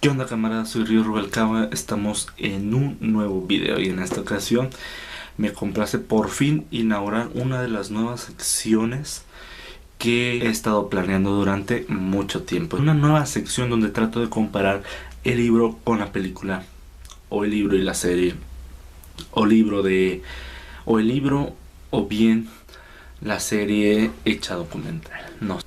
¿Qué onda, camaradas? Soy Río Rubalcaba, estamos en un nuevo video y en esta ocasión me complace por fin inaugurar una de las nuevas secciones que he estado planeando durante mucho tiempo. Una nueva sección donde trato de comparar el libro con la película, o el libro y la serie, o el libro o bien la serie hecha documental, no,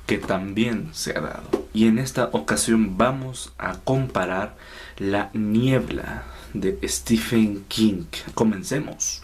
que también se ha dado. Y en esta ocasión vamos a comparar La Niebla de Stephen King. Comencemos.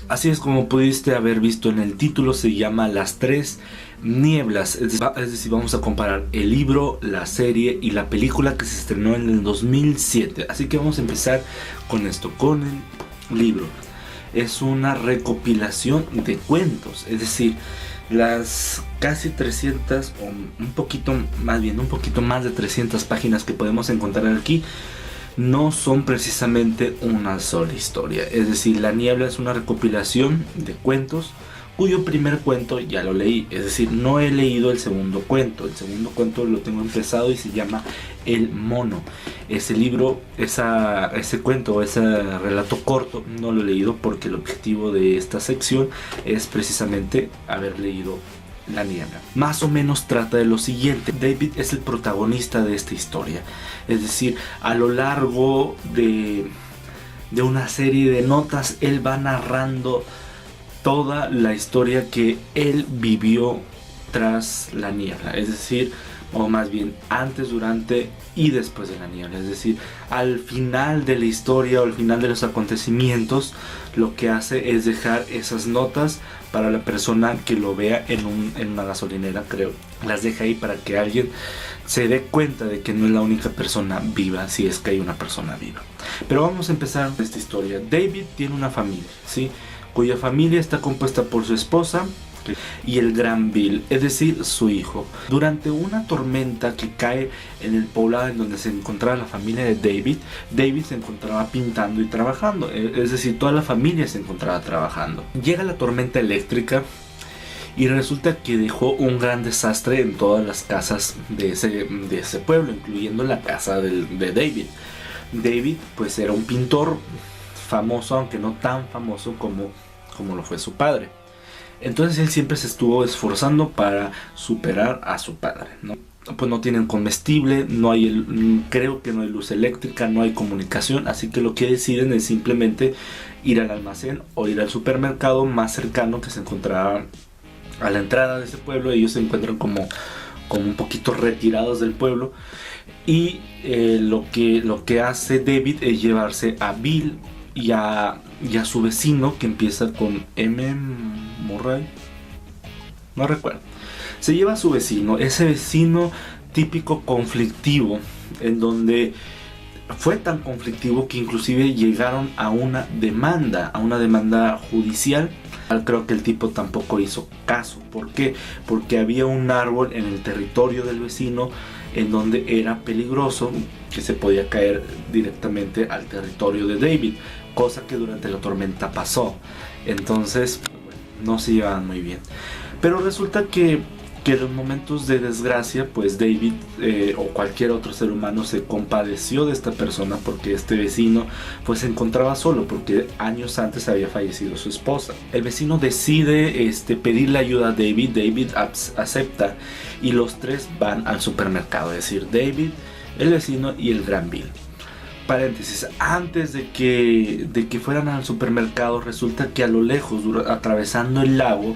Así es, como pudiste haber visto en el título, se llama Las Tres Nieblas. Es decir, vamos a comparar el libro, la serie y la película que se estrenó en el 2007. Así que vamos a empezar con esto, con el libro. Es una recopilación de cuentos, es decir, las casi 300 o un poquito más de 300 páginas que podemos encontrar aquí no son precisamente una sola historia. Es decir, La Niebla es una recopilación de cuentos cuyo primer cuento ya lo leí. Es decir, no he leído el segundo cuento. El segundo cuento lo tengo empezado y se llama El Mono. Ese libro, ese cuento, ese relato corto no lo he leído porque el objetivo de esta sección es precisamente haber leído La Niebla. Más o menos trata de lo siguiente. David es el protagonista de esta historia. Es decir, a lo largo de una serie de notas, él va narrando toda la historia que él vivió tras la niebla. Es decir, o más bien antes, durante y después de la niebla. Es decir, al final de la historia o al final de los acontecimientos, lo que hace es dejar esas notas para la persona que lo vea en una gasolinera, creo. Las deja ahí para que alguien se dé cuenta de que no es la única persona viva, si es que hay una persona viva. Pero vamos a empezar esta historia. David tiene una familia, ¿sí? Cuya familia está compuesta por su esposa y el gran Bill, es decir, su hijo. Durante una tormenta que cae en el poblado en donde se encontraba la familia de David se encontraba pintando y trabajando. Es decir, toda la familia se encontraba trabajando. Llega la tormenta eléctrica y resulta que dejó un gran desastre en todas las casas de ese pueblo, incluyendo la casa de David. David pues era un pintor famoso, aunque no tan famoso como lo fue su padre. Entonces él siempre se estuvo esforzando para superar a su padre, ¿no? Pues no tienen comestible, creo que no hay luz eléctrica, no hay comunicación, así que lo que deciden es simplemente ir al almacén o ir al supermercado más cercano que se encontraba a la entrada de ese pueblo. Ellos se encuentran como un poquito retirados del pueblo y lo que hace David es llevarse a Bill y a su vecino, que empieza con M. Murray, no recuerdo. Se lleva a su vecino, ese vecino típico conflictivo, en donde fue tan conflictivo que inclusive llegaron a una demanda judicial. Creo que el tipo tampoco hizo caso. ¿Por qué? Porque había un árbol en el territorio del vecino en donde era peligroso, que se podía caer directamente al territorio de David, cosa que durante la tormenta pasó. Entonces no se llevaban muy bien. Pero resulta que en los momentos de desgracia, pues David o cualquier otro ser humano se compadeció de esta persona, porque este vecino pues se encontraba solo, porque años antes había fallecido su esposa. El vecino decide pedirle ayuda a David. David acepta y los tres van al supermercado, es decir, David, el vecino y el gran Bill. Paréntesis, antes de que fueran al supermercado, resulta que a lo lejos, atravesando el lago,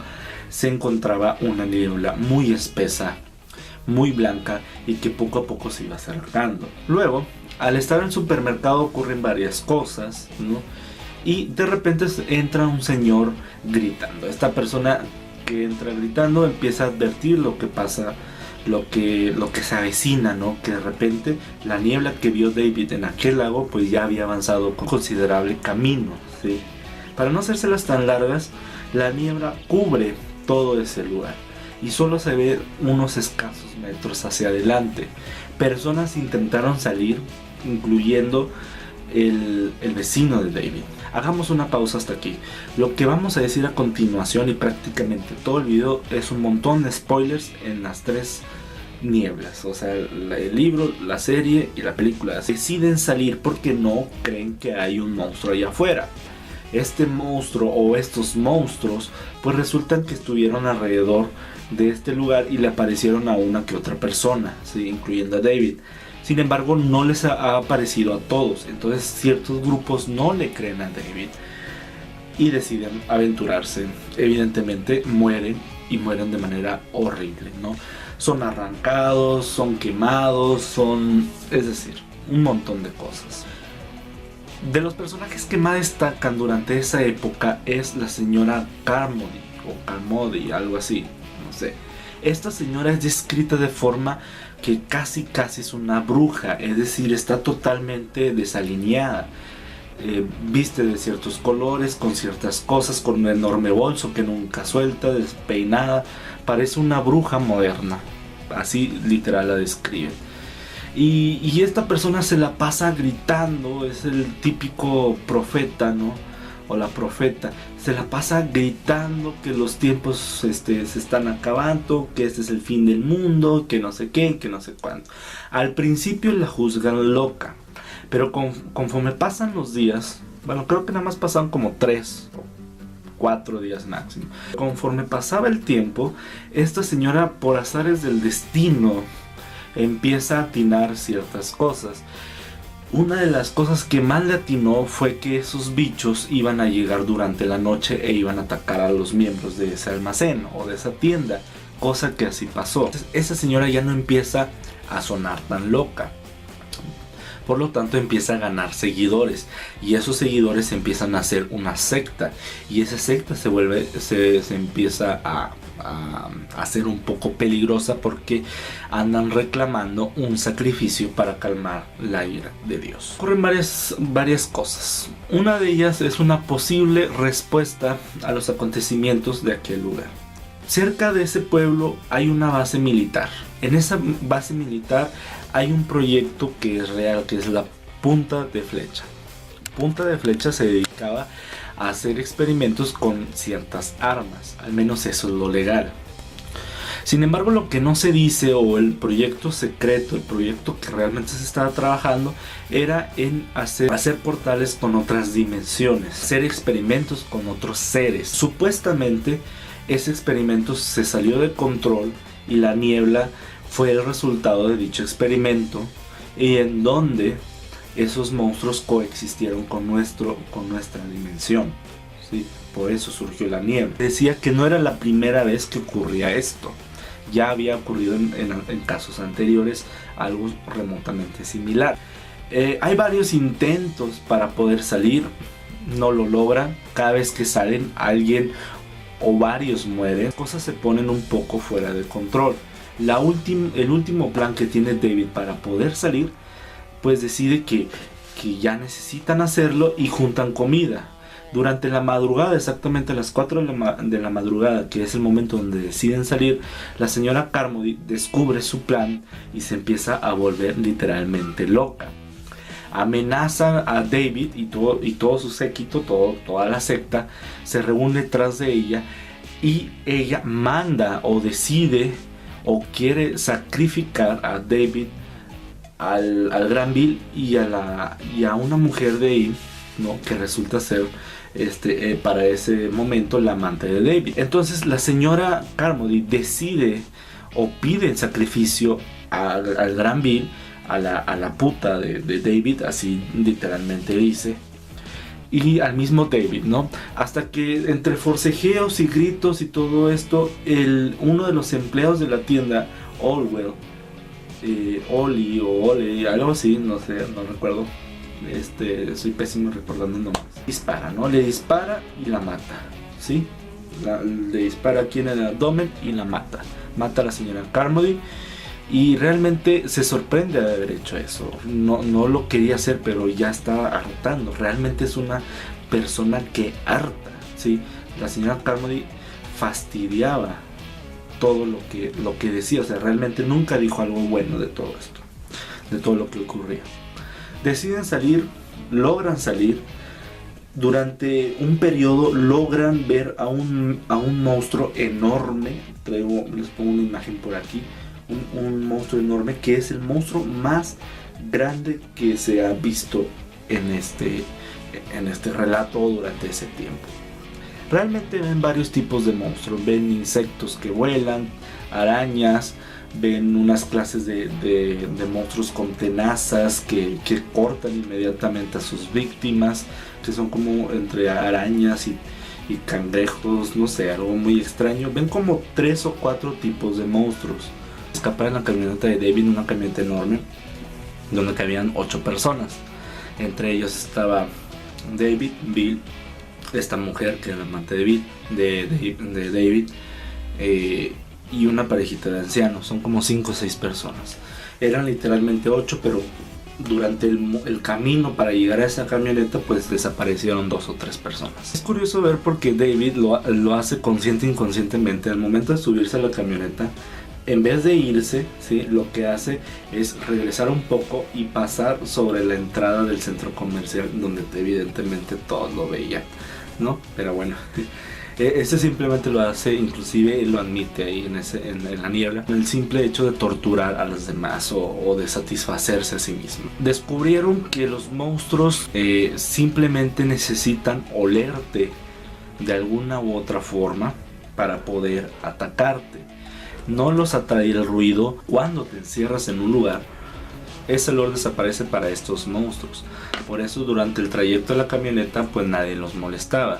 se encontraba una niebla muy espesa, muy blanca y que poco a poco se iba acercando. Luego, al estar en el supermercado ocurren varias cosas, ¿no? Y de repente entra un señor gritando. Esta persona que entra gritando empieza a advertir lo que pasa, lo que se avecina, ¿no? Que de repente la niebla que vio David en aquel lago pues ya había avanzado con considerable camino, ¿sí? Para no hacérselas tan largas, la niebla cubre todo ese lugar y solo se ve unos escasos metros hacia adelante. Personas intentaron salir, incluyendo el vecino de David. Hagamos una pausa hasta aquí. Lo que vamos a decir a continuación y prácticamente todo el video es un montón de spoilers en las tres nieblas. O sea, el libro, la serie y la película deciden salir porque no creen que hay un monstruo allá afuera. Este monstruo o estos monstruos pues resultan que estuvieron alrededor de este lugar y le aparecieron a una que otra persona, ¿sí? Incluyendo a David. Sin embargo, no les ha aparecido a todos. Entonces ciertos grupos no le creen a David y deciden aventurarse. Evidentemente mueren y mueren de manera horrible, ¿no? Son arrancados, son quemados, es decir, un montón de cosas. De los personajes que más destacan durante esa época es la señora Carmody o Carmody, algo así, no sé. Esta señora es descrita de forma que casi es una bruja, es decir, está totalmente desalineada. Viste de ciertos colores, con ciertas cosas, con un enorme bolso que nunca suelta, despeinada, parece una bruja moderna, así literal la describe. Y esta persona se la pasa gritando, es el típico profeta, ¿no? O la profeta, se la pasa gritando que los tiempos se están acabando, que este es el fin del mundo, que no sé qué, que no sé cuándo. Al principio la juzgan loca, pero conforme pasan los días, bueno, creo que nada más pasaron como 3 o 4 días máximo. Conforme pasaba el tiempo, esta señora, por azares del destino, empieza a atinar ciertas cosas. Una de las cosas que más le atinó fue que esos bichos iban a llegar durante la noche e iban a atacar a los miembros de ese almacén o de esa tienda, cosa que así pasó. Entonces, esa señora ya no empieza a sonar tan loca, por lo tanto empieza a ganar seguidores y esos seguidores empiezan a hacer una secta y esa secta se empieza a hacer un poco peligrosa porque andan reclamando un sacrificio para calmar la ira de Dios. Ocurren varias cosas. Una de ellas es una posible respuesta a los acontecimientos de aquel lugar. Cerca de ese pueblo hay una base militar. En esa base militar hay un proyecto que es real, que es la Punta de Flecha. Punta de Flecha se dedicaba a hacer experimentos con ciertas armas, al menos eso es lo legal. Sin embargo, lo que no se dice, o el proyecto secreto, el proyecto que realmente se estaba trabajando, era en hacer portales con otras dimensiones, hacer experimentos con otros seres. Supuestamente ese experimento se salió de control y la niebla fue el resultado de dicho experimento, y en donde esos monstruos coexistieron con nuestra dimensión, ¿sí? Por eso surgió la niebla. Decía que no era la primera vez que ocurría esto, ya había ocurrido en casos anteriores algo remotamente similar. Hay varios intentos para poder salir, no lo logran. Cada vez que salen, alguien o varios mueren, las cosas se ponen un poco fuera de control. El último plan que tiene David para poder salir, pues decide que ya necesitan hacerlo y juntan comida. Durante la madrugada, exactamente a las 4 de la madrugada, que es el momento donde deciden salir, la señora Carmody descubre su plan y se empieza a volver literalmente loca. Amenaza a David y todo su séquito, toda la secta, se reúne detrás de ella y ella manda o decide o quiere sacrificar a David, al Gran Bill y a una mujer de ahí, ¿no? Que resulta ser para ese momento la amante de David. Entonces la señora Carmody decide o pide el sacrificio al Gran Bill, a la puta de David, así literalmente dice, y al mismo David, ¿no? Hasta que entre forcejeos y gritos y todo esto, uno de los empleados de la tienda Olwell, Oli o Ole, algo así, no sé, no recuerdo. Soy pésimo recordando nombres. Dispara, ¿no? Le dispara y la mata, ¿sí? Le dispara aquí en el abdomen y la mata. Mata a la señora Carmody. Y realmente se sorprende de haber hecho eso. No lo quería hacer, pero ya estaba hartando. Realmente es una persona que harta, ¿sí? La señora Carmody fastidiaba todo lo que decía. O sea, realmente nunca dijo algo bueno de todo esto, de todo lo que ocurría. Deciden salir, logran salir. Durante un periodo logran ver a un monstruo enorme. Les pongo una imagen por aquí. Un monstruo enorme, que es el monstruo más grande que se ha visto en este relato durante ese tiempo. Realmente ven varios tipos de monstruos. Ven insectos que vuelan, arañas, ven unas clases de monstruos con tenazas que cortan inmediatamente a sus víctimas, que son como entre arañas y cangrejos, no sé, algo muy extraño. Ven como 3 o 4 tipos de monstruos. Escapar en la camioneta de David, una camioneta enorme donde cabían 8 personas. Entre ellos estaba David, Bill, esta mujer que era la amante de David, y una parejita de ancianos. Son como 5 o 6 personas. Eran literalmente 8, pero durante el camino para llegar a esa camioneta pues desaparecieron 2 o 3 personas. Es curioso ver porque David lo hace consciente e inconscientemente. Al momento de subirse a la camioneta, en vez de irse, ¿sí?, lo que hace es regresar un poco y pasar sobre la entrada del centro comercial, donde evidentemente todos lo veían, ¿no? Pero bueno, ese simplemente lo hace, inclusive lo admite ahí en la niebla, el simple hecho de torturar a los demás o de satisfacerse a sí mismo. Descubrieron que los monstruos simplemente necesitan olerte de alguna u otra forma para poder atacarte. No los atrae el ruido. Cuando te encierras en un lugar, ese olor desaparece para estos monstruos. Por eso durante el trayecto de la camioneta pues nadie los molestaba.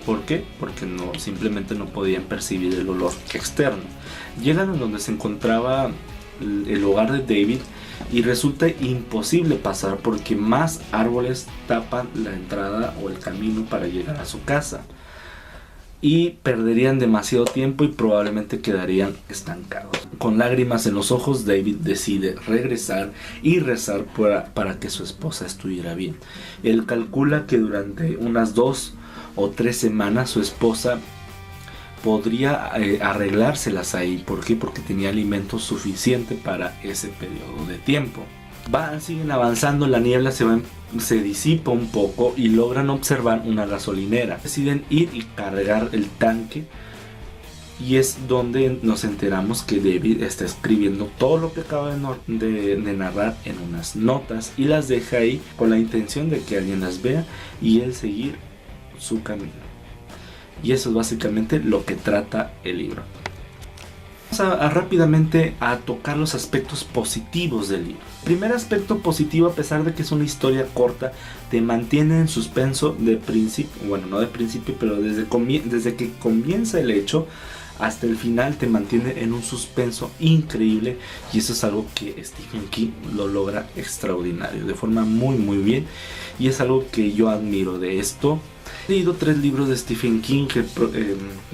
¿Por qué? Porque simplemente no podían percibir el olor externo. Llegan a donde se encontraba el hogar de David y resulta imposible pasar porque más árboles tapan la entrada o el camino para llegar a su casa. Y perderían demasiado tiempo y probablemente quedarían estancados. Con lágrimas en los ojos, David decide regresar y rezar para que su esposa estuviera bien. Él calcula que durante unas 2 o 3 semanas su esposa podría arreglárselas ahí. ¿Por qué? Porque tenía alimento suficiente para ese periodo de tiempo. Siguen avanzando, la niebla se disipa un poco y logran observar una gasolinera. Deciden ir y cargar el tanque, y es donde nos enteramos que David está escribiendo todo lo que acaba de narrar en unas notas y las deja ahí con la intención de que alguien las vea y él seguir su camino. Y eso es básicamente lo que trata el libro. Vamos rápidamente a tocar los aspectos positivos del libro. El primer aspecto positivo, a pesar de que es una historia corta, te mantiene en suspenso de principio, bueno, no de principio, pero desde que comienza el hecho hasta el final te mantiene en un suspenso increíble, y eso es algo que Stephen King lo logra extraordinario, de forma muy muy bien, y es algo que yo admiro de esto. He leído 3 libros de Stephen King que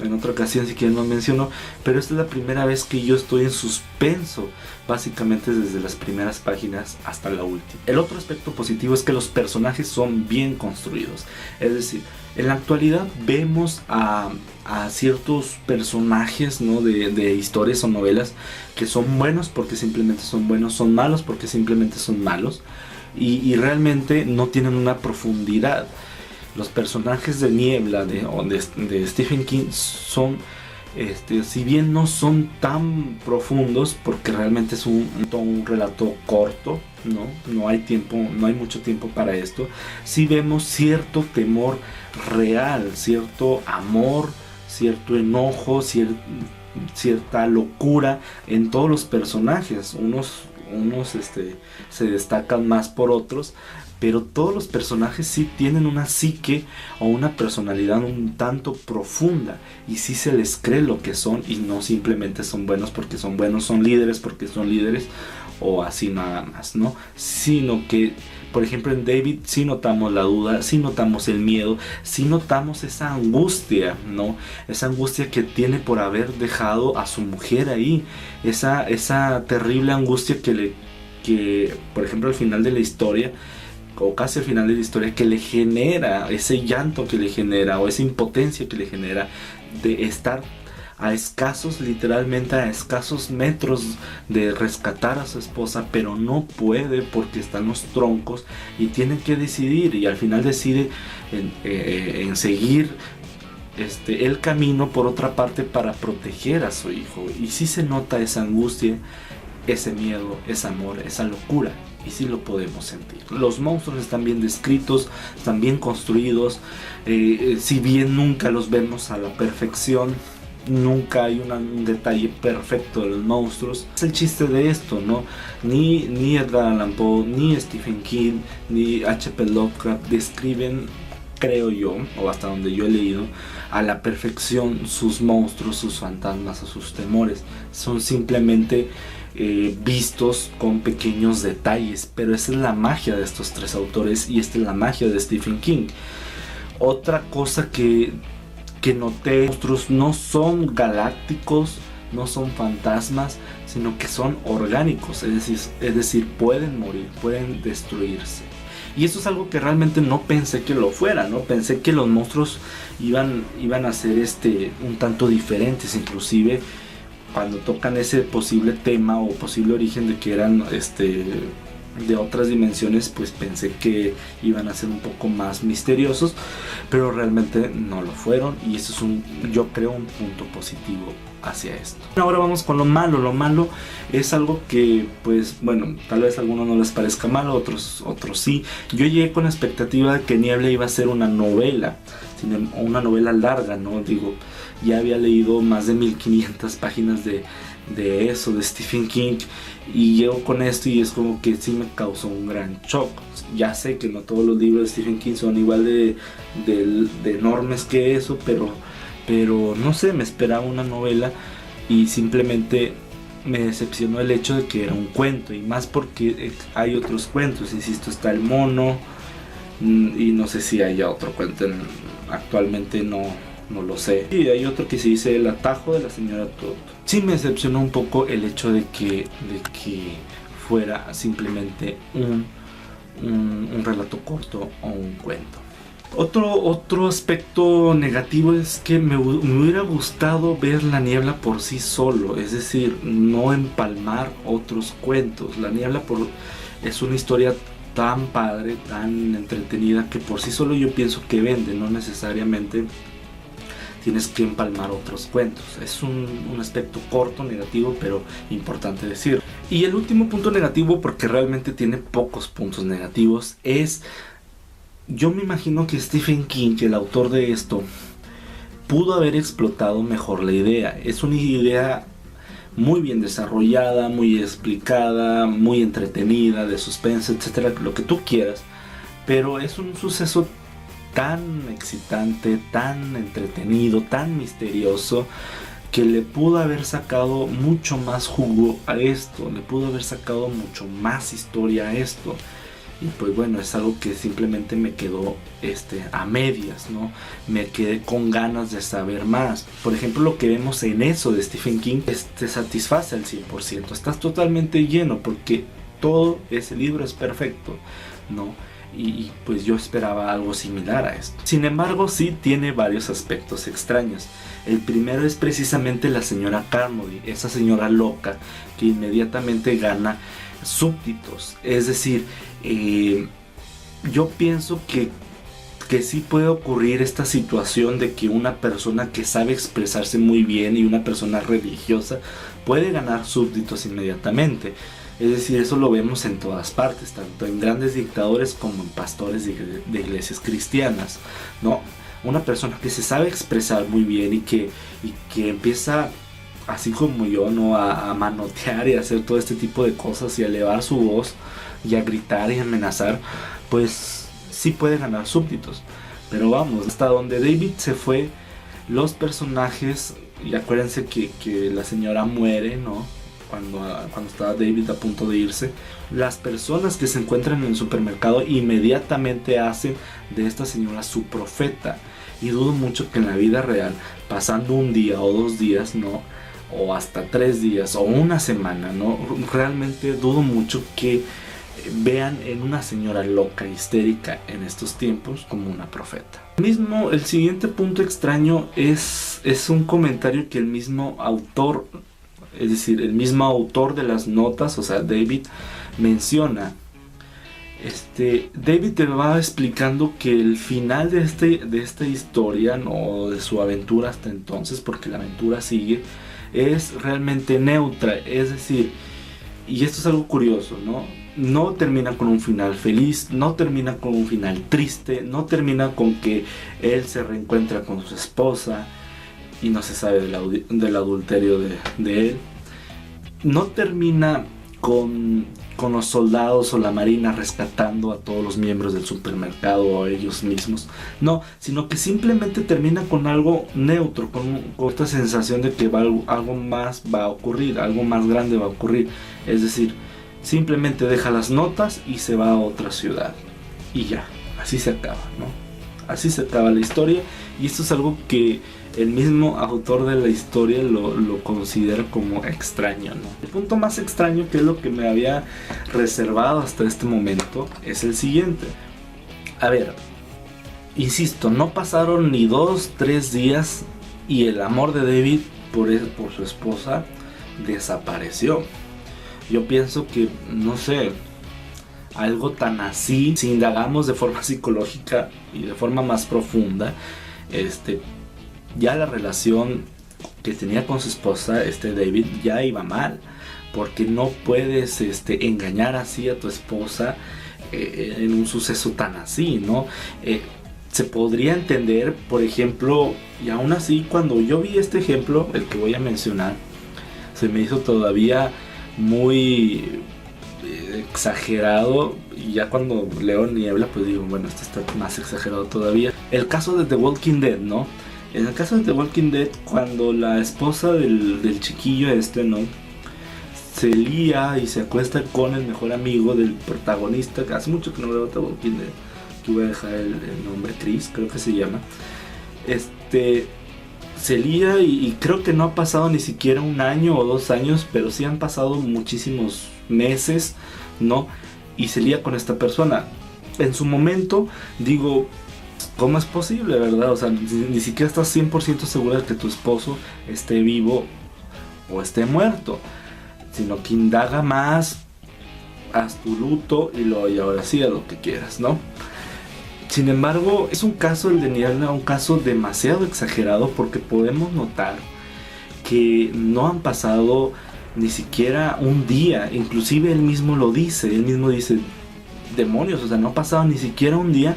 en otra ocasión si quieren los menciono, pero esta es la primera vez que yo estoy en suspenso, básicamente desde las primeras páginas hasta la última. El otro aspecto positivo es que los personajes son bien construidos, es decir, en la actualidad vemos a ciertos personajes, ¿no?, de historias o novelas que son buenos porque simplemente son buenos, son malos porque simplemente son malos, y realmente no tienen una profundidad. Los personajes de Niebla de Stephen King son, si bien no son tan profundos, porque realmente es un relato corto, no hay mucho tiempo para esto, sí vemos cierto temor real, cierto amor, cierto enojo, cierta locura en todos los personajes. unos se destacan más por otros, pero todos los personajes sí tienen una psique o una personalidad un tanto profunda y sí se les cree lo que son y no simplemente son buenos porque son buenos, son líderes porque son líderes o así nada más, ¿no? Sino que, por ejemplo, en David sí notamos la duda, sí notamos el miedo, sí notamos esa angustia, ¿no? Esa angustia que tiene por haber dejado a su mujer ahí, esa terrible angustia que, por ejemplo, al final de la historia, o casi al final de la historia, que le genera, ese llanto que le genera, o esa impotencia que le genera de estar literalmente a escasos metros de rescatar a su esposa, pero no puede porque están los troncos y tiene que decidir, y al final decide en seguir el camino por otra parte para proteger a su hijo. Y sí se nota esa angustia, ese miedo, ese amor, esa locura. Y sí lo podemos sentir. Los monstruos están bien descritos, están bien construidos. Si bien nunca los vemos a la perfección, nunca hay un detalle perfecto de los monstruos. Es el chiste de esto, ¿no? Ni Edgar Allan Poe, ni Stephen King, ni H.P. Lovecraft describen, creo yo, o hasta donde yo he leído, a la perfección sus monstruos, sus fantasmas o sus temores. Son simplemente vistos con pequeños detalles, pero esa es la magia de estos tres autores y esta es la magia de Stephen King. Otra cosa que noté, los monstruos no son galácticos, no son fantasmas, sino que son orgánicos, es decir, pueden morir, pueden destruirse. Y eso es algo que realmente no pensé que lo fuera, ¿no? Pensé que los monstruos iban a ser un tanto diferentes, inclusive cuando tocan ese posible tema o posible origen de que eran de otras dimensiones, pues pensé que iban a ser un poco más misteriosos, pero realmente no lo fueron, y eso es yo creo un punto positivo hacia esto. Ahora vamos con lo malo. Lo malo es algo que, pues bueno, tal vez a algunos no les parezca malo, otros sí. Yo llegué con la expectativa de que Niebla iba a ser una novela larga, ¿no? Digo, ya había leído más de 1500 páginas de eso, de Stephen King, y llego con esto y es como que sí me causó un gran shock. Ya sé que no todos los libros de Stephen King son igual de enormes que eso, pero no sé, me esperaba una novela y simplemente me decepcionó el hecho de que era un cuento, y más porque hay otros cuentos, insisto, está El Mono, y no sé si haya otro cuento, actualmente no lo sé. Y hay otro que se dice El Atajo de la Señora Todd. Sí me decepcionó un poco el hecho de que fuera simplemente un relato corto o un cuento. Otro aspecto negativo es que me hubiera gustado ver La Niebla por sí solo, es decir, no empalmar otros cuentos. La Niebla es una historia tan padre, tan entretenida, que por sí solo yo pienso que vende, no necesariamente tienes que empalmar otros cuentos. Es un aspecto corto, negativo, pero importante decir. Y el último punto negativo, porque realmente tiene pocos puntos negativos, es: yo me imagino que Stephen King, el autor de esto, pudo haber explotado mejor la idea. Es una idea muy bien desarrollada, muy explicada, muy entretenida, de suspense, etcétera, lo que tú quieras, pero es un suceso tan excitante, tan entretenido, tan misterioso, que le pudo haber sacado mucho más jugo a esto, le pudo haber sacado mucho más historia a esto. Y pues bueno, es algo que simplemente me quedó a medias, ¿no? Me quedé con ganas de saber más. Por ejemplo, lo que vemos en eso de Stephen King te satisface al 100%. Estás totalmente lleno porque todo ese libro es perfecto, ¿no? Y pues yo esperaba algo similar a esto. Sin embargo, sí tiene varios aspectos extraños. El primero es precisamente la señora Carmody, esa señora loca que inmediatamente gana súbditos. Es decir, yo pienso que sí puede ocurrir esta situación de que una persona que sabe expresarse muy bien y una persona religiosa puede ganar súbditos inmediatamente. Es decir, eso lo vemos en todas partes, tanto en grandes dictadores como en pastores de iglesias cristianas, ¿no? Una persona que se sabe expresar muy bien y que empieza así como yo, ¿no? A manotear y a hacer todo este tipo de cosas y a elevar su voz y a gritar y amenazar, pues sí puede ganar súbditos. Pero vamos, hasta donde David se fue, los personajes, y acuérdense que la señora muere, ¿no? Cuando estaba David a punto de irse, las personas que se encuentran en el supermercado inmediatamente hacen de esta señora su profeta. Y dudo mucho que en la vida real, pasando un día o 2 días, ¿no? O hasta 3 días o una semana, ¿no? Realmente dudo mucho que vean en una señora loca, histérica en estos tiempos como una profeta. El siguiente punto extraño es un comentario que el mismo autor, es decir, el mismo autor de las notas, o sea, David, menciona. David te va explicando que el final de esta historia, no de su aventura hasta entonces, porque la aventura sigue, es realmente neutra, es decir, y esto es algo curioso, ¿no? No termina con un final feliz, no termina con un final triste, no termina con que él se reencuentra con su esposa y no se sabe del adulterio de él. No termina con los soldados o la marina rescatando a todos los miembros del supermercado o ellos mismos. No, sino que simplemente termina con algo neutro, con esta sensación de que algo más va a ocurrir, algo más grande va a ocurrir. Es decir, simplemente deja las notas y se va a otra ciudad. Y ya, así se acaba, ¿no? Así se acaba la historia. Y esto es algo que el mismo autor de la historia lo considera como extraño, ¿no? El punto más extraño, que es lo que me había reservado hasta este momento, es el siguiente. A ver, insisto, no pasaron ni 2-3 días y el amor de David por su esposa desapareció. Yo pienso que, no sé, algo tan así, si indagamos de forma psicológica y de forma más profunda, ya la relación que tenía con su esposa, David, ya iba mal, porque no puedes engañar así a tu esposa en un suceso tan así, ¿no? Se podría entender, por ejemplo, y aún así cuando yo vi este ejemplo, el que voy a mencionar, se me hizo todavía muy exagerado, y ya cuando leo Niebla pues digo, bueno, esto está más exagerado todavía. El caso de The Walking Dead, ¿no? En el caso de The Walking Dead, cuando la esposa del chiquillo ¿no? Se lía y se acuesta con el mejor amigo del protagonista, que hace mucho que no veo The Walking Dead, que voy a dejar el nombre, Chris, creo que se llama. Se lía y creo que no ha pasado ni siquiera 1 año o 2 años, pero sí han pasado muchísimos meses, ¿no? Y se lía con esta persona. En su momento, digo, ¿cómo es posible, verdad? O sea, ni siquiera estás 100% segura de que tu esposo esté vivo o esté muerto, sino que indaga más, haz tu luto y ahora sí, a lo que quieras, ¿no? Sin embargo, es un caso, el de Niebla, un caso demasiado exagerado, porque podemos notar que no han pasado ni siquiera un día. Inclusive él mismo dice, demonios, o sea, no ha pasado ni siquiera un día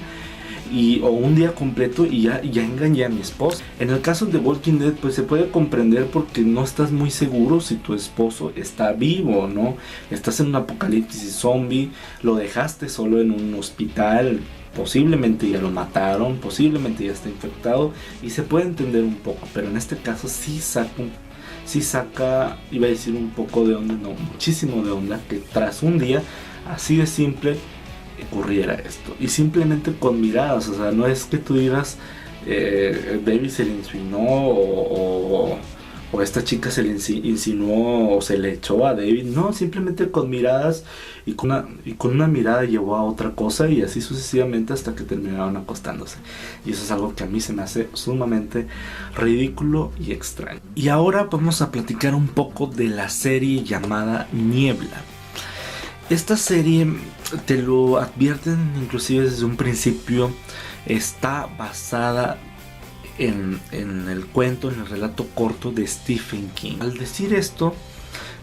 o un día completo y ya engañé a mi esposa. En el caso de Walking Dead, pues se puede comprender porque no estás muy seguro si tu esposo está vivo o no. Estás en un apocalipsis zombie, lo dejaste solo en un hospital, posiblemente ya lo mataron, posiblemente ya está infectado, y se puede entender un poco, pero en este caso sí saca, iba a decir un poco de onda, no, muchísimo de onda, que tras un día así de simple ocurriera esto, y simplemente con miradas. O sea, no es que tú digas David se le insinuó o esta chica se le insinuó o se le echó a David. No, simplemente con miradas, y con una mirada llevó a otra cosa, y así sucesivamente hasta que terminaron acostándose. Y eso es algo que a mí se me hace sumamente ridículo y extraño. Y ahora vamos a platicar un poco de la serie llamada Niebla. Esta serie, te lo advierten inclusive desde un principio, está basada en el cuento, en el relato corto de Stephen King. Al decir esto,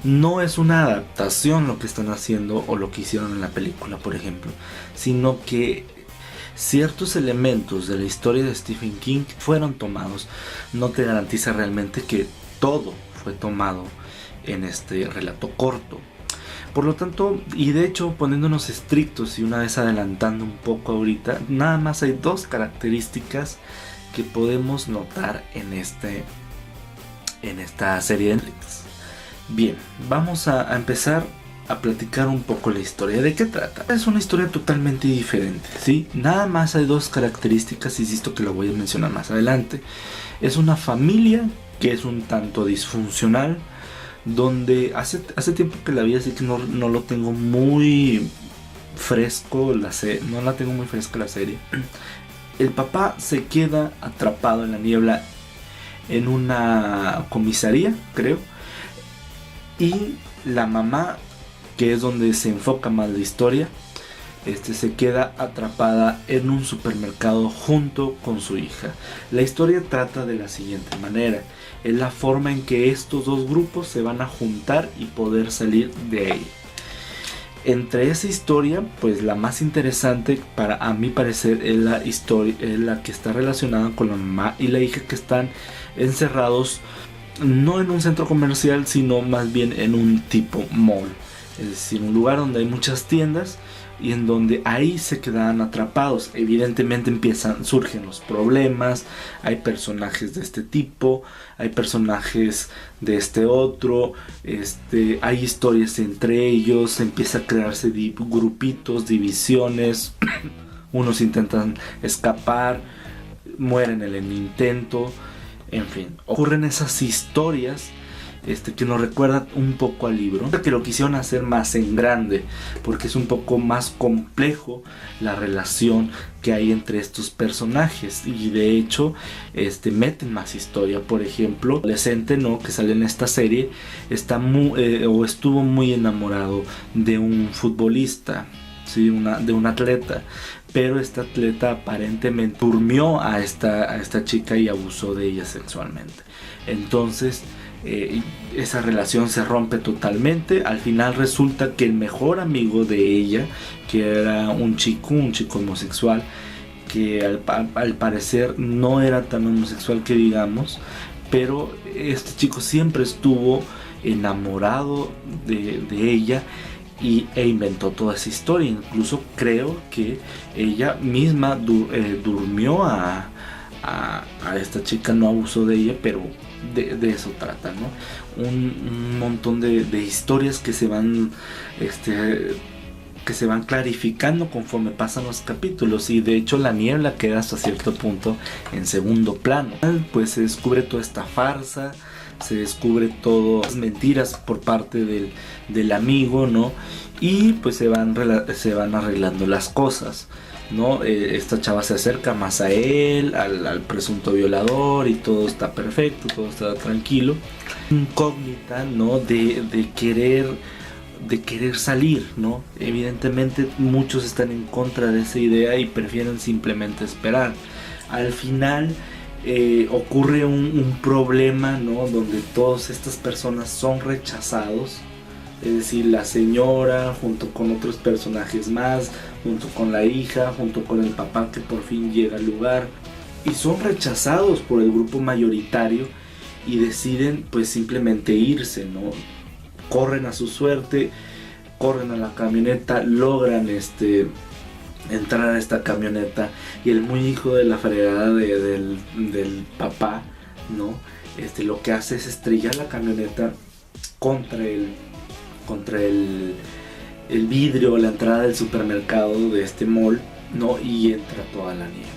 no es una adaptación lo que están haciendo o lo que hicieron en la película, por ejemplo, sino que ciertos elementos de la historia de Stephen King fueron tomados. No te garantiza realmente que todo fue tomado en este relato corto. Por lo tanto, y de hecho poniéndonos estrictos y una vez adelantando un poco ahorita, nada más hay dos características que podemos notar en esta serie de Netflix. Bien, vamos a empezar a platicar un poco la historia. ¿De qué trata? Es una historia totalmente diferente, ¿sí? Nada más hay dos características, insisto que lo voy a mencionar más adelante. Es una familia que es un tanto disfuncional, donde hace tiempo que la vi, así que no lo tengo muy fresco, no la tengo muy fresca la serie. El papá se queda atrapado en la niebla en una comisaría, creo, y la mamá, que es donde se enfoca más la historia, se queda atrapada en un supermercado junto con su hija. La historia trata de la siguiente manera: es la forma en que estos dos grupos se van a juntar y poder salir de ahí. Entre esa historia, pues la más interesante a mi parecer es la que está relacionada con la mamá y la hija, que están encerrados no en un centro comercial, sino más bien en un tipo mall, es decir, un lugar donde hay muchas tiendas y en donde ahí se quedan atrapados. Evidentemente surgen los problemas, hay personajes de este tipo, hay personajes de este otro, hay historias entre ellos, empieza a crearse grupitos, divisiones, unos intentan escapar, mueren en el intento, en fin, ocurren esas historias que nos recuerda un poco al libro, que lo quisieron hacer más en grande, porque es un poco más complejo la relación que hay entre estos personajes, y de hecho meten más historia. Por ejemplo, el adolescente, ¿no?, que sale en esta serie estuvo muy enamorado de un futbolista, ¿sí?, de un atleta, pero este atleta aparentemente durmió a esta chica y abusó de ella sexualmente. Entonces esa relación se rompe totalmente. Al final resulta que el mejor amigo de ella, que era un chico homosexual, que al parecer no era tan homosexual que digamos, pero este chico siempre estuvo enamorado de ella e inventó toda esa historia. Incluso creo que ella misma durmió a esta chica, no abusó de ella, pero de eso trata, ¿no? Un montón de historias que se van clarificando conforme pasan los capítulos, y de hecho la niebla queda hasta cierto punto en segundo plano. Pues se descubre toda esta farsa, se descubre todas las mentiras por parte del amigo, ¿no? Y pues se van arreglando las cosas, ¿no? Esta chava se acerca más a él, al presunto violador, y todo está perfecto, todo está tranquilo. Incógnita, ¿no?, de querer salir, ¿no? Evidentemente muchos están en contra de esa idea y prefieren simplemente esperar. Al final ocurre un problema, ¿no?, donde todas estas personas son rechazados. Es decir, la señora junto con otros personajes más, junto con la hija, junto con el papá que por fin llega al lugar, y son rechazados por el grupo mayoritario y deciden pues simplemente irse, ¿no? Corren a su suerte, corren a la camioneta, logran entrar a esta camioneta, y el muy hijo de la fregada del papá, ¿no? Lo que hace es estrellar la camioneta contra el vidrio, la entrada del supermercado de este mall, ¿no? Y entra toda la niebla.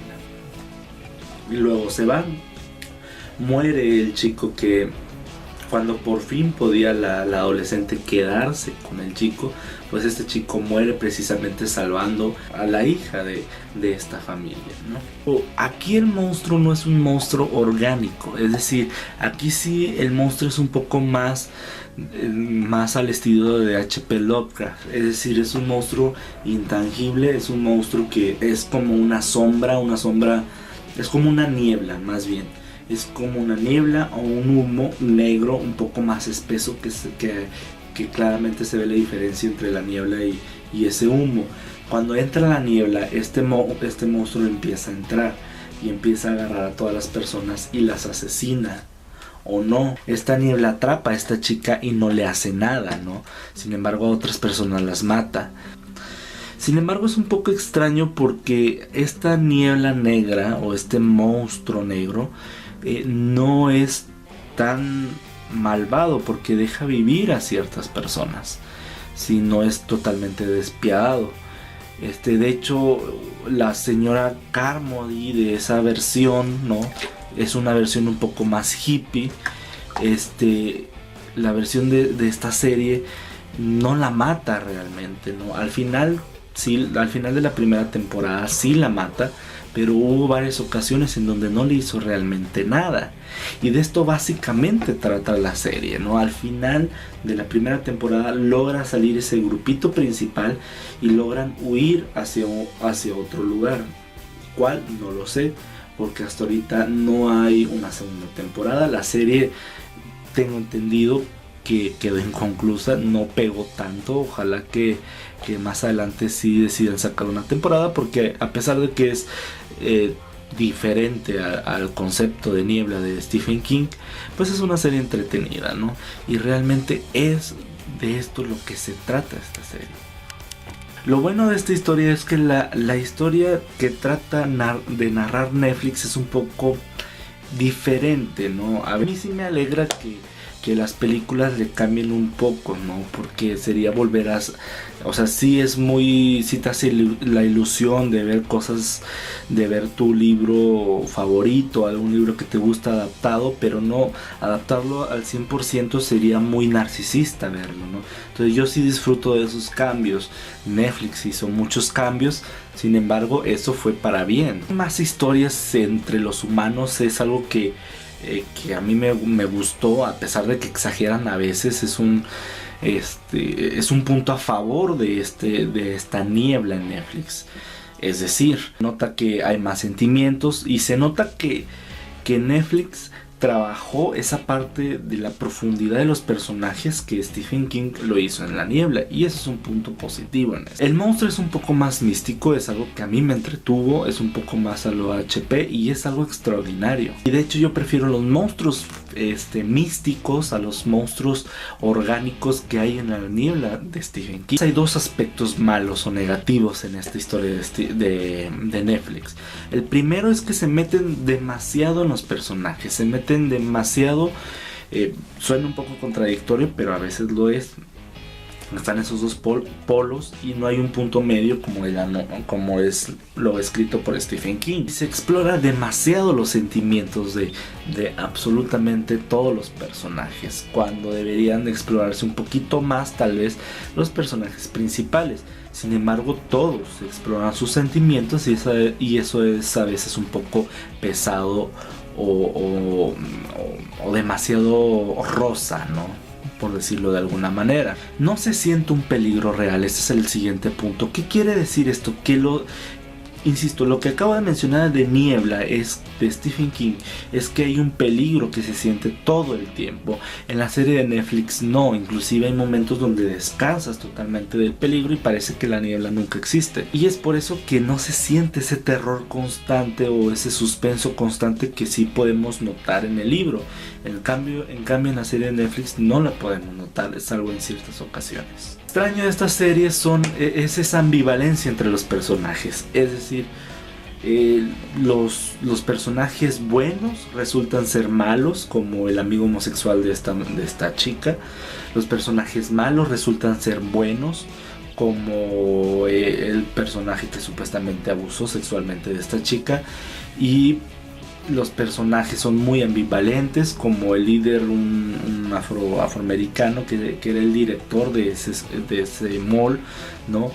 Y luego se van. Muere el chico, que cuando por fin podía la adolescente quedarse con el chico, pues este chico muere precisamente salvando a la hija de esta familia, ¿no? Aquí el monstruo no es un monstruo orgánico, es decir, aquí sí el monstruo es un poco más al estilo de H.P. Lovecraft, es decir, es un monstruo intangible, es un monstruo que es como una sombra, es como una niebla, más bien, es como una niebla o un humo negro un poco más espeso, que claramente se ve la diferencia entre la niebla y ese humo. Cuando entra la niebla, este monstruo empieza a entrar y empieza a agarrar a todas las personas y las asesina, o no. Esta niebla atrapa a esta chica y no le hace nada, ¿no? Sin embargo, a otras personas las mata. Sin embargo, es un poco extraño porque esta niebla negra o este monstruo negro no es tan malvado porque deja vivir a ciertas personas, si no es totalmente despiadado. De hecho, la señora Carmody de esa versión, ¿no? Es una versión un poco más hippie. La versión de esta serie no la mata realmente, ¿no? Al final de la primera temporada sí la mata, pero hubo varias ocasiones en donde no le hizo realmente nada. Y de esto básicamente trata la serie, ¿no? Al final de la primera temporada logra salir ese grupito principal y logran huir hacia otro lugar. ¿Cuál? No lo sé, porque hasta ahorita no hay una segunda temporada. La serie, tengo entendido que quedó inconclusa, no pegó tanto. Ojalá que más adelante sí decidan sacar una temporada, porque a pesar de que es diferente al concepto de Niebla de Stephen King, pues es una serie entretenida, ¿no? Y realmente es de esto lo que se trata esta serie. Lo bueno de esta historia es que la historia que trata de narrar Netflix es un poco diferente, ¿no? A mí sí me alegra que las películas le cambien un poco, ¿no? Porque sería volver a... O sea, sí te hace la ilusión de ver cosas, de ver tu libro favorito, algún libro que te gusta adaptado, pero no adaptarlo al 100% sería muy narcisista verlo, ¿no? Entonces yo sí disfruto de esos cambios. Netflix hizo muchos cambios, sin embargo, eso fue para bien. Más historias entre los humanos es algo que a mí me gustó, a pesar de que exageran a veces. Es un punto a favor de esta niebla en Netflix. Es decir, nota que hay más sentimientos y se nota que Netflix trabajó esa parte de la profundidad de los personajes que Stephen King lo hizo en La Niebla, y eso es un punto positivo en esto. El monstruo es un poco más místico, es algo que a mí me entretuvo, es un poco más a lo HP y es algo extraordinario. Y de hecho yo prefiero los monstruos místicos a los monstruos orgánicos que hay en La Niebla de Stephen King. Hay dos aspectos malos o negativos en esta historia de Netflix. El primero es que se meten demasiado en los personajes, se meten demasiado, suena un poco contradictorio, pero a veces lo es. Están esos dos polos y no hay un punto medio como es lo escrito por Stephen King. Se explora demasiado los sentimientos de absolutamente todos los personajes, cuando deberían de explorarse un poquito más tal vez los personajes principales. Sin embargo, todos exploran sus sentimientos y eso es a veces un poco pesado o demasiado rosa, ¿no? Por decirlo de alguna manera. No se siente un peligro real. Este es el siguiente punto. ¿Qué quiere decir esto? Insisto, lo que acabo de mencionar de Niebla de Stephen King es que hay un peligro que se siente todo el tiempo. En la serie de Netflix no, inclusive hay momentos donde descansas totalmente del peligro y parece que la niebla nunca existe. Y es por eso que no se siente ese terror constante o ese suspenso constante que sí podemos notar en el libro. En cambio en la serie de Netflix no la podemos notar, salvo en ciertas ocasiones. Extraño de esta serie es esa ambivalencia entre los personajes, es decir, los personajes buenos resultan ser malos, como el amigo homosexual de esta chica. Los personajes malos resultan ser buenos, como el personaje que supuestamente abusó sexualmente de esta chica. Y los personajes son muy ambivalentes, como el líder, un afroamericano que era el director de ese mall, ¿no?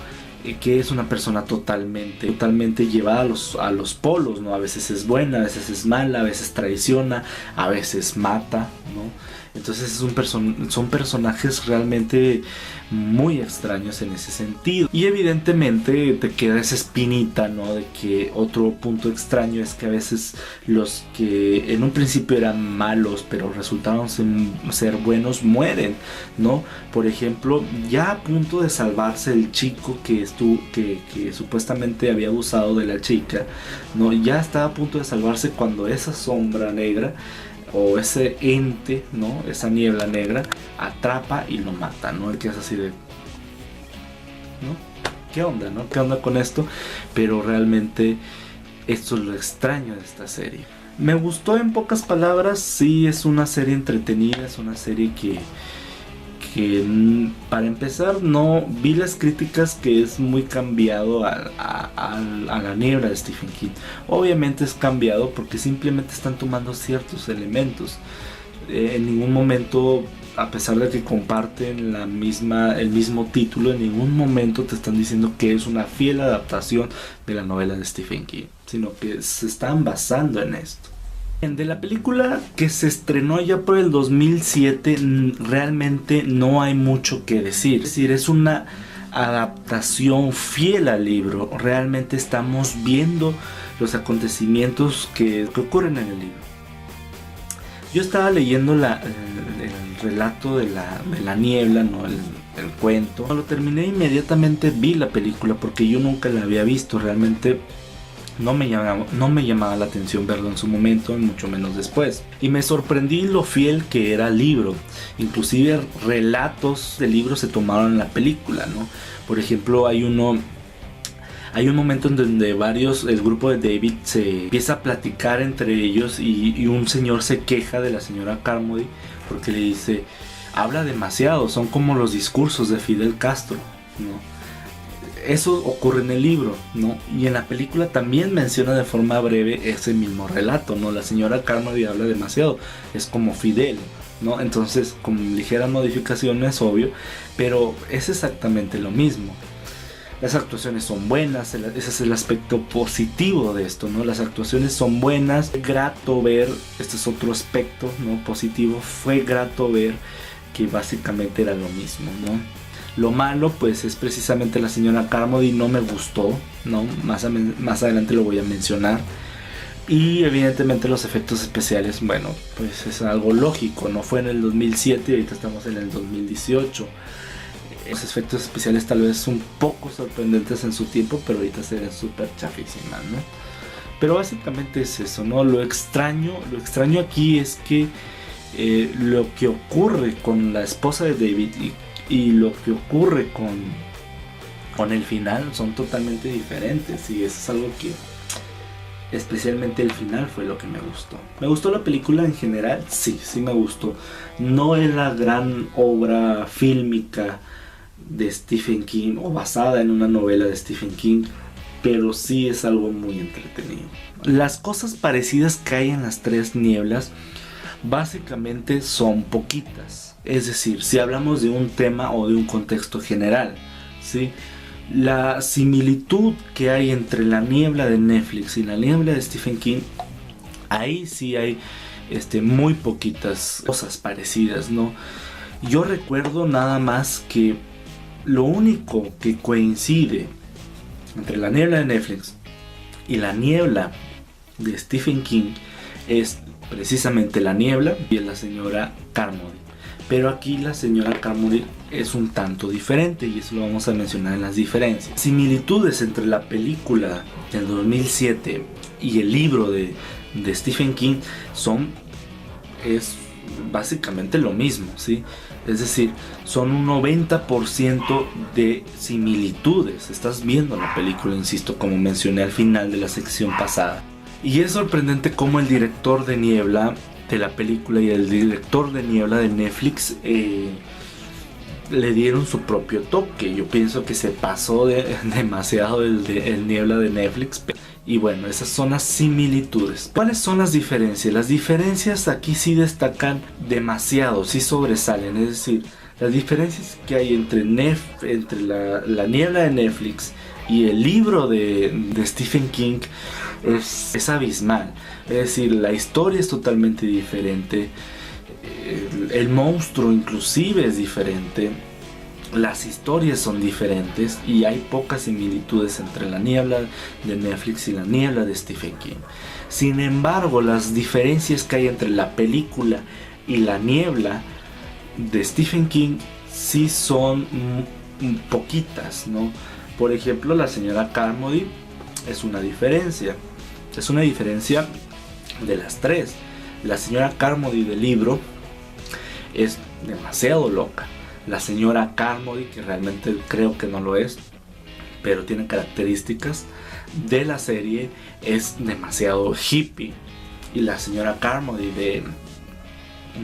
Que es una persona totalmente llevada a los polos, ¿no? A veces es buena, a veces es mala, a veces traiciona, a veces mata, ¿no? Entonces son personajes realmente muy extraños en ese sentido. Y evidentemente te queda esa espinita, ¿no? De que otro punto extraño es que a veces los que en un principio eran malos pero resultaron ser buenos mueren, ¿no? Por ejemplo, ya a punto de salvarse el chico que supuestamente había abusado de la chica, ¿no? Ya estaba a punto de salvarse cuando esa sombra negra o ese ente, ¿no? Esa niebla negra atrapa y lo mata, ¿no? El que es así de, ¿no? ¿Qué onda, no? ¿Qué onda con esto? Pero realmente esto es lo extraño de esta serie. Me gustó en pocas palabras. Sí, es una serie entretenida, es una serie que para empezar no vi las críticas que es muy cambiado a la niebla de Stephen King. Obviamente es cambiado porque simplemente están tomando ciertos elementos. En ningún momento, a pesar de que comparten el mismo título, en ningún momento te están diciendo que es una fiel adaptación de la novela de Stephen King, sino que se están basando en esto. De la película que se estrenó ya por el 2007, realmente no hay mucho que decir. Es decir, es una adaptación fiel al libro. Realmente estamos viendo los acontecimientos que ocurren en el libro. Yo estaba leyendo el relato de la niebla, ¿no? El cuento. Cuando lo terminé, inmediatamente vi la película porque yo nunca la había visto. Realmente no me llamaba la atención verlo en su momento, mucho menos después. Y me sorprendí lo fiel que era el libro. Inclusive relatos del libro se tomaron en la película, ¿no? Por ejemplo, hay un momento en donde el grupo de David se empieza a platicar entre ellos y un señor se queja de la señora Carmody porque le dice, habla demasiado, son como los discursos de Fidel Castro, ¿no? Eso ocurre en el libro, ¿no? Y en la película también menciona de forma breve ese mismo relato, ¿no? La señora Carmody habla demasiado, es como Fidel, ¿no? Entonces, con ligeras modificaciones, obvio, pero es exactamente lo mismo. Las actuaciones son buenas, ese es el aspecto positivo de esto, ¿no? Las actuaciones son buenas, fue grato ver, este es otro aspecto, ¿no? Positivo, fue grato ver que básicamente era lo mismo, ¿no? Lo malo pues es precisamente la señora Carmody, no me gustó, ¿no? Más adelante lo voy a mencionar. Y evidentemente los efectos especiales, bueno, pues es algo lógico, no fue en el 2007 y ahorita estamos en el 2018. Los efectos especiales tal vez un poco sorprendentes en su tiempo, pero ahorita se ven súper chafísimas, ¿no? Pero básicamente es eso, ¿no? Lo extraño aquí es que lo que ocurre con la esposa de David y lo que ocurre con el final son totalmente diferentes, y eso es algo que especialmente el final fue lo que me gustó. ¿Me gustó la película en general? Sí me gustó. No es la gran obra fílmica de Stephen King o basada en una novela de Stephen King, pero sí es algo muy entretenido. Las cosas parecidas que hay en las tres nieblas básicamente son poquitas. Es decir, si hablamos de un tema o de un contexto general, ¿sí? La similitud que hay entre la niebla de Netflix y la niebla de Stephen King, ahí sí hay muy poquitas cosas parecidas, ¿no? Yo recuerdo nada más que lo único que coincide entre la niebla de Netflix y la niebla de Stephen King es precisamente la niebla y la señora Carmody. Pero aquí la señora Carmody es un tanto diferente y eso lo vamos a mencionar en las diferencias. Similitudes entre la película del 2007 y el libro de Stephen King es básicamente lo mismo, ¿sí? Es decir, son un 90% de similitudes. Estás viendo la película, insisto, como mencioné al final de la sección pasada. Y es sorprendente cómo el director de Niebla de la película y el director de Niebla de Netflix le dieron su propio toque. Yo pienso que se pasó demasiado el Niebla de Netflix. Y bueno, esas son las similitudes. ¿Cuáles son las diferencias? Las diferencias aquí sí destacan demasiado, sí sobresalen. Es decir, las diferencias que hay entre la Niebla de Netflix y el libro de Stephen King es abismal. Es decir, la historia es totalmente diferente, el monstruo inclusive es diferente, las historias son diferentes y hay pocas similitudes entre la niebla de Netflix y la niebla de Stephen King. Sin embargo, las diferencias que hay entre la película y la niebla de Stephen King sí son poquitas, ¿no? Por ejemplo, la señora Carmody es una diferencia de las tres. La señora Carmody del libro es demasiado loca. La señora Carmody, que realmente creo que no lo es, pero tiene características de la serie, es demasiado hippie. Y la señora Carmody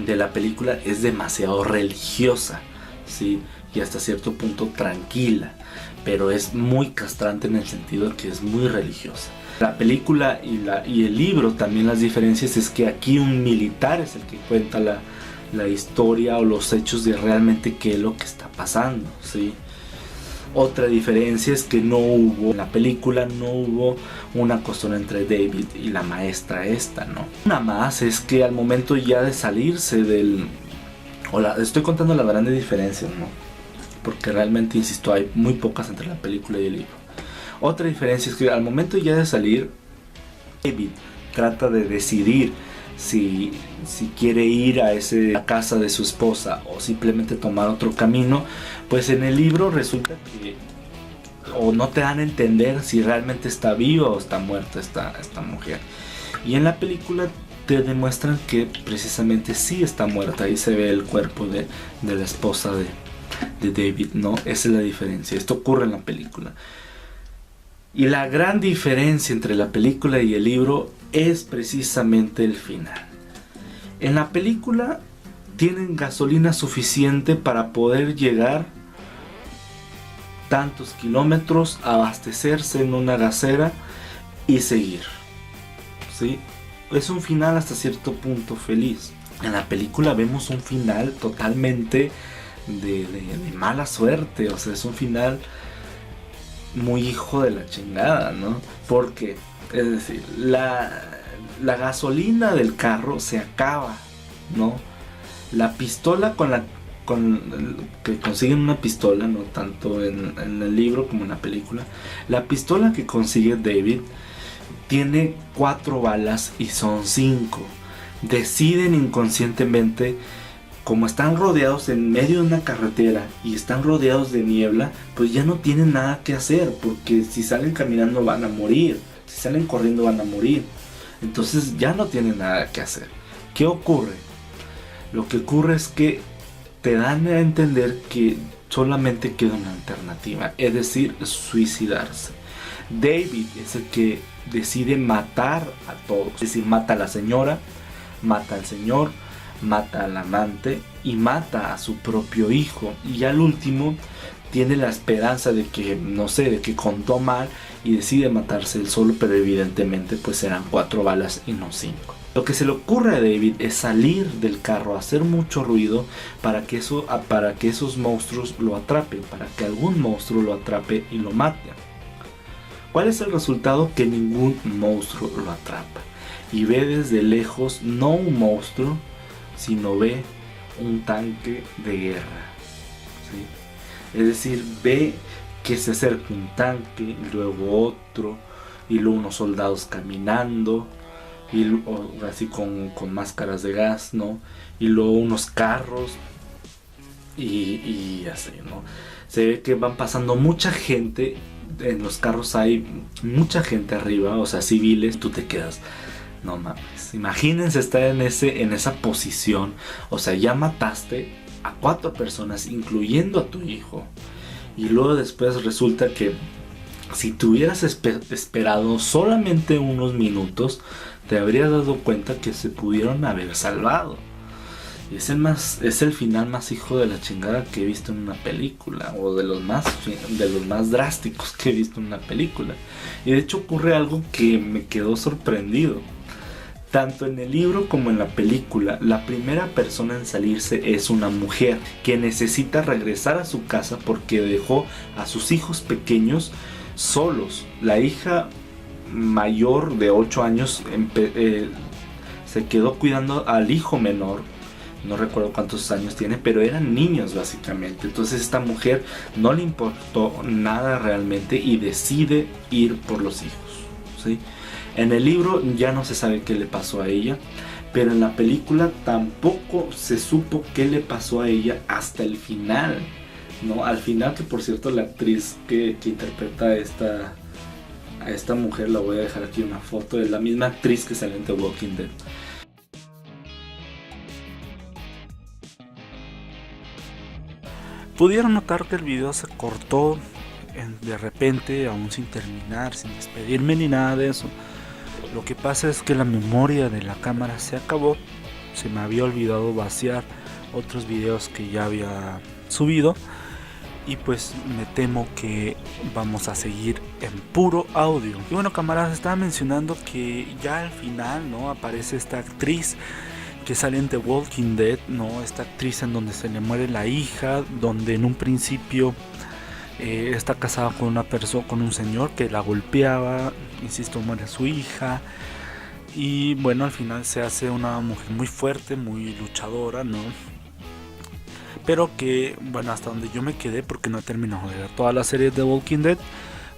de la película es demasiado religiosa, ¿sí? Y hasta cierto punto tranquila, pero es muy castrante en el sentido de que es muy religiosa. La película y el libro, también las diferencias es que aquí un militar es el que cuenta la historia o los hechos de realmente qué es lo que está pasando, ¿sí? Otra diferencia es que en la película no hubo una cuestión entre David y la maestra esta, ¿no? Una más es que al momento ya de salirse estoy contando las grandes diferencias, ¿no? Porque realmente, insisto, hay muy pocas entre la película y el libro. Otra diferencia es que al momento ya de salir, David trata de decidir si quiere ir a la casa de su esposa o simplemente tomar otro camino. Pues en el libro resulta que o no te dan a entender si realmente está viva o está muerta esta mujer, y en la película te demuestran que precisamente sí está muerta y se ve el cuerpo de la esposa de David, ¿no? Esa es la diferencia. Esto ocurre en la película. Y la gran diferencia entre la película y el libro es precisamente el final. En la película tienen gasolina suficiente para poder llegar tantos kilómetros, abastecerse en una gasera y seguir, ¿sí? Es un final hasta cierto punto feliz. En la película vemos un final totalmente de mala suerte. O sea, es un final muy hijo de la chingada, ¿no? Porque, es decir, la gasolina del carro se acaba, ¿no? La pistola que consiguen una pistola, no tanto en el libro como en la película, la pistola que consigue David tiene 4 balas y son 5. Deciden inconscientemente, como están rodeados en medio de una carretera y están rodeados de niebla, pues ya no tienen nada que hacer, porque si salen caminando van a morir, si salen corriendo van a morir. Entonces ya no tienen nada que hacer. ¿Qué ocurre? Lo que ocurre es que te dan a entender que solamente queda una alternativa, es decir, suicidarse. David es el que decide matar a todos, es decir, mata a la señora, mata al señor, mata al amante y mata a su propio hijo. Y al último tiene la esperanza de que, no sé, de que contó mal y decide matarse él solo, pero evidentemente pues serán 4 balas y no 5. Lo que se le ocurre a David es salir del carro, hacer mucho ruido para que esos monstruos lo atrapen, para que algún monstruo lo atrape y lo mate. ¿Cuál es el resultado? Que ningún monstruo lo atrapa. Y ve desde lejos no un monstruo, sino ve un tanque de guerra, ¿sí? Es decir, ve que se acerca un tanque, y luego otro, y luego unos soldados caminando, y así con máscaras de gas, ¿no? Y luego unos carros, y así, ¿no? Se ve que van pasando mucha gente. En los carros hay mucha gente arriba, o sea, civiles. Tú te quedas, no mames, imagínense estar en esa posición. O sea, ya mataste a 4 personas, incluyendo a tu hijo, y luego después resulta que si te hubieras esperado solamente unos minutos, te habrías dado cuenta que se pudieron haber salvado. Y es el final más hijo de la chingada que he visto en una película, o de los más drásticos que he visto en una película. Y de hecho ocurre algo que me quedó sorprendido. Tanto en el libro como en la película, la primera persona en salirse es una mujer que necesita regresar a su casa porque dejó a sus hijos pequeños solos. La hija mayor de 8 años se quedó cuidando al hijo menor. No recuerdo cuántos años tiene, pero eran niños básicamente. Entonces esta mujer no le importó nada realmente y decide ir por los hijos, ¿sí? En el libro ya no se sabe qué le pasó a ella, pero en la película tampoco se supo qué le pasó a ella hasta el final, ¿no? Al final, que por cierto la actriz que interpreta a esta mujer, la voy a dejar aquí una foto, es la misma actriz que sale en The Walking Dead. Pudieron notar que el video se cortó de repente, aún sin terminar, sin despedirme ni nada de eso. Lo que pasa es que la memoria de la cámara se acabó. Se me había olvidado vaciar otros videos que ya había subido. Y pues me temo que vamos a seguir en puro audio. Y bueno, camaradas, estaba mencionando que ya al final, ¿no?, aparece esta actriz que sale en The Walking Dead, ¿no? Esta actriz en donde se le muere la hija, donde en un principio está casada con una persona, con un señor que la golpeaba, insisto, muere su hija. Y bueno, al final se hace una mujer muy fuerte, muy luchadora, ¿no? Pero que, bueno, hasta donde yo me quedé, porque no he terminado de ver toda la serie de The Walking Dead,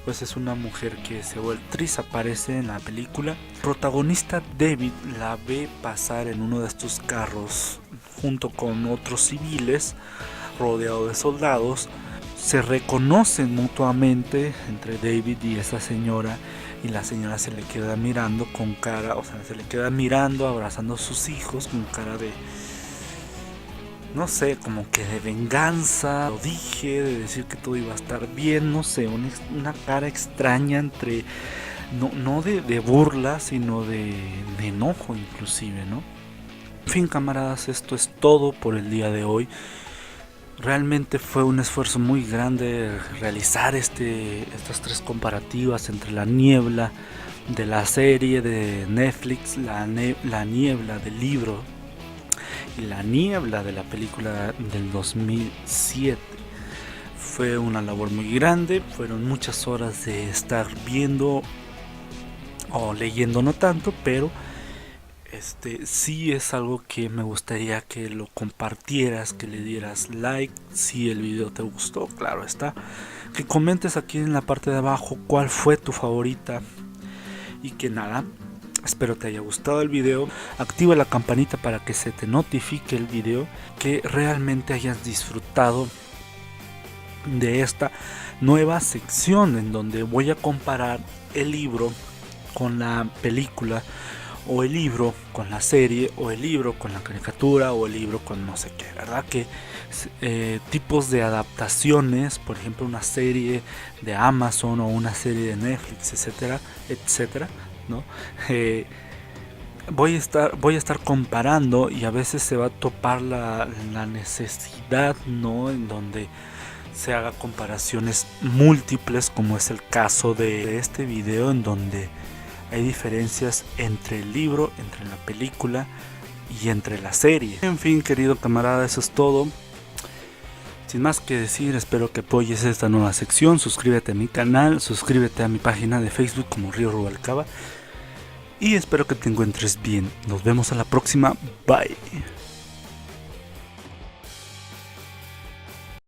pues es una mujer que se vuelve actriz, aparece en la película. El protagonista David la ve pasar en uno de estos carros junto con otros civiles, rodeado de soldados. Se reconocen mutuamente entre David y esa señora, y la señora se le queda mirando con cara, o sea, se le queda mirando, abrazando a sus hijos con cara de, no sé, como que de venganza, lo dije, de decir que todo iba a estar bien, no sé, una cara extraña entre, no de burla, sino de enojo inclusive, ¿no? En fin, camaradas, esto es todo por el día de hoy. Realmente fue un esfuerzo muy grande realizar estas tres comparativas entre la niebla de la serie de Netflix, la niebla del libro y la niebla de la película del 2007. Fue una labor muy grande, fueron muchas horas de estar viendo o leyendo, no tanto, pero sí es algo que me gustaría que lo compartieras, que le dieras like si el video te gustó, claro está, que comentes aquí en la parte de abajo cuál fue tu favorita, y que nada, espero te haya gustado el video. Activa la campanita para que se te notifique el video, que realmente hayas disfrutado de esta nueva sección en donde voy a comparar el libro con la película, o el libro con la serie, o el libro con la caricatura, o el libro con no sé qué, ¿verdad? Que tipos de adaptaciones, por ejemplo una serie de Amazon o una serie de Netflix, etcétera, etcétera, ¿no? Voy a estar comparando, y a veces se va a topar la necesidad, ¿no?, en donde se haga comparaciones múltiples, como es el caso de este video, en donde hay diferencias entre el libro, entre la película y entre la serie. En fin, querido camarada, eso es todo. Sin más que decir, espero que apoyes esta nueva sección. Suscríbete a mi canal, suscríbete a mi página de Facebook como Río Rubalcaba, y espero que te encuentres bien. Nos vemos a la próxima. Bye.